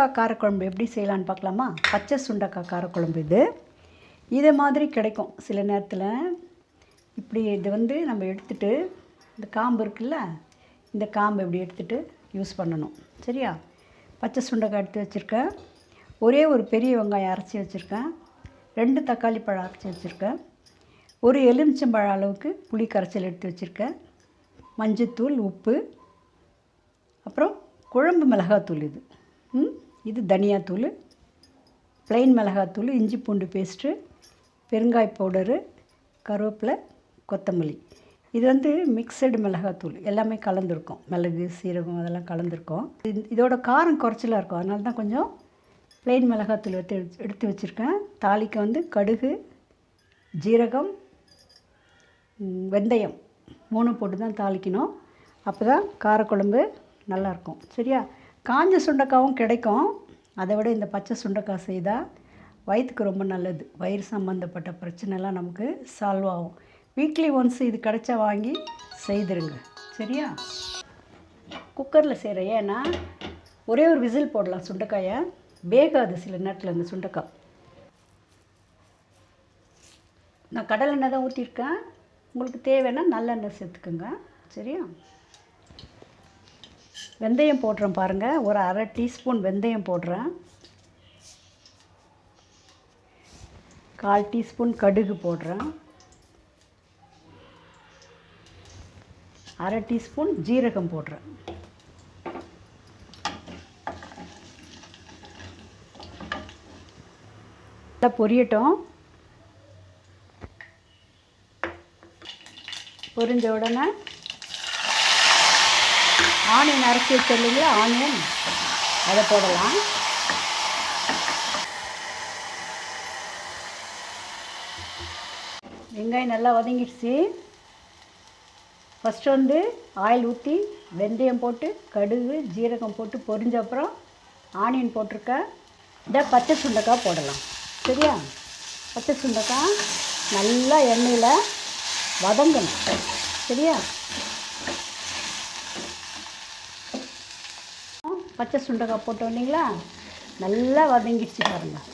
சுண்டக்காய் காரக்குழம்பு எப்படி செய்யலான்னு பார்க்கலாமா? பச்சை சுண்டக்காய் காரக்குழம்பு இதை மாதிரி கிடைக்கும் சில நேரத்தில். இப்படி இது நம்ம எடுத்துகிட்டு இந்த காம்பு இருக்குல்ல, இந்த காம்பு இப்படி எடுத்துகிட்டு யூஸ் பண்ணணும். சரியா? பச்சை சுண்டக்காய் எடுத்து வச்சுருக்கேன். ஒரே ஒரு பெரிய வெங்காயம் அரைச்சி வச்சுருக்கேன். 2 தக்காளி பழம் அரைச்சி வச்சுருக்கேன். ஒரு எலுமிச்சம்பழம் அளவுக்கு புளி கரைச்சல் எடுத்து வச்சுருக்கேன். மஞ்சத்தூள், உப்பு, அப்புறம் குழம்பு மிளகாத்தூள். இது தனியாத்தூள், ப்ளைன் மிளகாத்தூள், இஞ்சி பூண்டு பேஸ்ட்டு, பெருங்காய பவுடரு, கருவேப்பிலை, கொத்தமல்லி. இது மிக்சடு மிளகாத்தூள், எல்லாமே கலந்துருக்கும். மிளகு, சீரகம் அதெல்லாம் கலந்துருக்கும். இதோட காரம் குறைச்சலாக இருக்கும். அதனால தான் கொஞ்சம் ப்ளைன் மிளகாத்தூள் எடுத்து வச்சுருக்கேன். தாளிக்க கடுகு, ஜீரகம், வெந்தயம் 3 போட்டு தான் தாளிக்கணும். அப்போ தான் காரக்குழம்பு நல்லாயிருக்கும். சரியா? காஞ்ச சுண்டக்காவும் கிடைக்கும். அதை விட இந்த பச்சை சுண்டக்காய் செய்தால் வயிற்றுக்கு ரொம்ப நல்லது. வயிறு சம்மந்தப்பட்ட பிரச்சனைலாம் நமக்கு சால்வ் ஆகும். வீக்லி ஒன்ஸ் இது கிடைச்சா வாங்கி செய்துருங்க. சரியா? குக்கரில் செய்கிறேன். ஏன்னா ஒரே ஒரு விசில் போடலாம். சுண்டைக்காயை வேகாது சில நேரத்தில். இந்த சுண்டைக்காய் நான் கடலை எண்ணெய் தான் ஊற்றிருக்கேன். உங்களுக்கு தேவைன்னா நல்லெண்ணெய் சேர்த்துக்குங்க. சரியா? வெந்தயம் போடுறேன் பாருங்கள். ஒரு அரை டீஸ்பூன் வெந்தயம் போடுறேன். 1/4 டீஸ்பூன் கடுகு போடுறேன். அரை டீஸ்பூன் ஜீரகம் போடுறேன். நல்லா பொரியட்டும். பொரிஞ்ச உடனே ஆனியன் அரைச்சி வச்சிருந்தீங்களா, ஆனியன் அதை போடலாம். வெங்காயம் நல்லா வதங்கிடுச்சு. ஃபஸ்ட்டு ஆயில் ஊற்றி வெந்தயம் போட்டு கடுகு ஜீரகம் போட்டு பொரிஞ்ச அப்புறம் ஆனியன் போட்டிருக்கேன். இதை பச்சை சுண்டைக்காய் போடலாம். சரியா? பச்சை சுண்டைக்காய் நல்லா எண்ணெயில் வதங்கணும். சரியா? பச்சை சுண்டைக்காய் போட்டு வந்தீங்களா, நல்லா வதங்கிடுச்சு பாருங்கள்.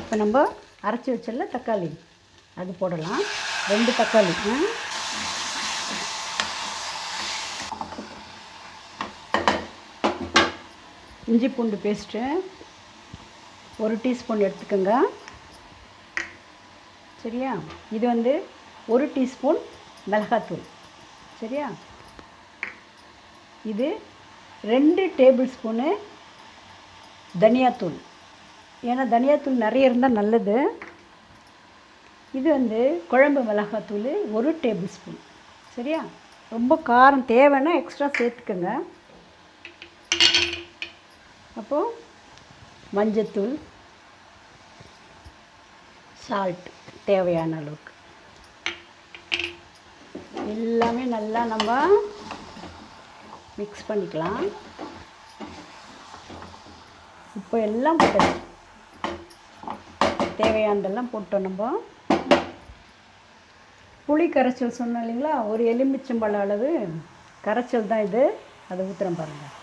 இப்போ நம்ம அரைச்சி வச்சல தக்காளி அது போடலாம். 2 தக்காளி. இஞ்சி பூண்டு பேஸ்ட்டு 1 டீஸ்பூன் எடுத்துக்கோங்க. சரியா? இது 1 டீஸ்பூன் மிளகாத்தூள். சரியா? இது 2 டேபிள் ஸ்பூனு தனியாத்தூள். ஏன்னா தனியாத்தூள் நிறைய இருந்தால் நல்லது. இது குழம்பு மிளகாத்தூள் 1 டேபிள் ஸ்பூன். சரியா? ரொம்ப காரம் தேவைன்னா எக்ஸ்ட்ரா சேர்த்துக்கோங்க. அப்போது மஞ்சத்தூள், சால்ட் தேவையான அளவுக்கு எல்லாமே நல்லா நம்ம மிக்ஸ் பண்ணிக்கலாம். இப்போ எல்லாம் போட்டோம். தேவையானதெல்லாம் போட்டோம். நம்ம புளி கரைச்சல் சொன்னோம் இல்லைங்களா, ஒரு எலுமிச்சம்பழம் அளவு கரைச்சல் தான் இது. அதை ஊற்றுறேன் பாருங்கள்.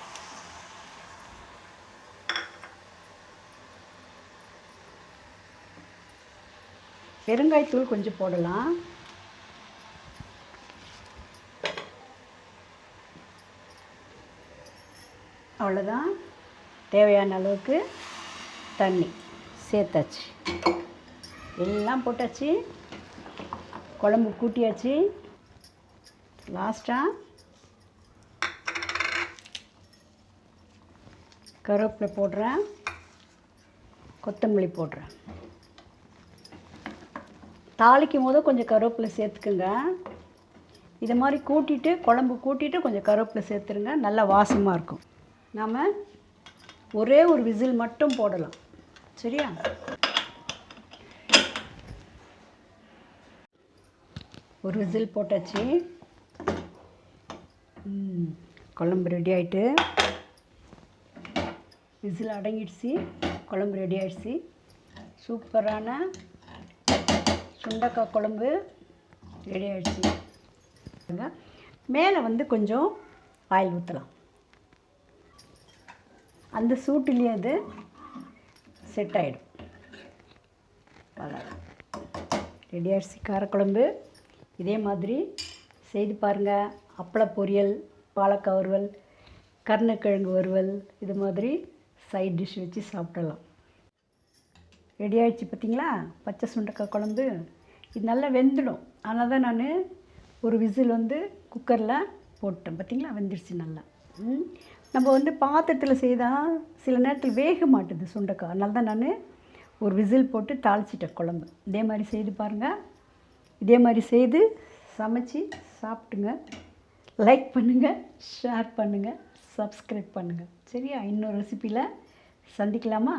பெருங்காயத்தூள் கொஞ்சம் போடலாம். அவ்வளோதான். தேவையான அளவுக்கு தண்ணி சேர்த்தாச்சு. எல்லாம் போட்டாச்சு. குழம்பு கூட்டியாச்சு. லாஸ்ட்டாக கருவேப்பிலை போடுறேன், கொத்தமல்லி போடுறேன். தாளிக்கும் போது கொஞ்சம் கருவேப்பிலை சேர்த்துக்குங்க. இதை மாதிரி கூட்டிட்டு குழம்பு கூட்டிட்டு கொஞ்சம் கருவேப்பிலை சேர்த்துருங்க. நல்லா வாசமாக இருக்கும். நாம் ஒரே ஒரு விசில் மட்டும் போடலாம். சரியா? ஒரு விசில் போட்டாச்சு. குழம்பு ரெடி ஆகிட்டு, விசில் அடங்கிடுச்சு. குழம்பு ரெடி ஆகிடுச்சு. சூப்பரான சுண்டக்காய் குழம்பு ரெடி ஆகிடுச்சு. மேலே கொஞ்சம் ஆயில் ஊற்றலாம். அந்த சூட்டுலேயே அது செட் ஆகிடும். ரெடி ஆகிடுச்சு காரக்குழம்பு. இதே மாதிரி செய்து பாருங்கள். அப்பள பொரியல், பாலக்காய் வறுவல், கருணக்கிழங்கு வறுவல், இது மாதிரி சைட் டிஷ் வச்சு சாப்பிடலாம். ரெடி ஆகிடுச்சு பார்த்தீங்களா பச்சை சுண்டக்காய் குழம்பு. இது நல்லா வெந்துடும். ஆனால் தான் நான் ஒரு விசில் குக்கரில் போட்டேன். பார்த்தீங்களா வெந்துடுச்சு நல்லா. நம்ம பாத்திரத்தில் செய்தால் சில நேரத்தில் வேக மாட்டுது சுண்டக்காய். அதனால தான் நான் ஒரு விசில் போட்டு தாளிச்சிட்டேன் குழம்பு. இதே மாதிரி செய்து பாருங்கள். இதே மாதிரி செய்து சமைச்சி சாப்பிட்டுங்க. லைக் பண்ணுங்கள், ஷேர் பண்ணுங்கள், சப்ஸ்கிரைப் பண்ணுங்கள். சரியா? இன்னொரு ரெசிப்பியில் சந்திக்கலாமா?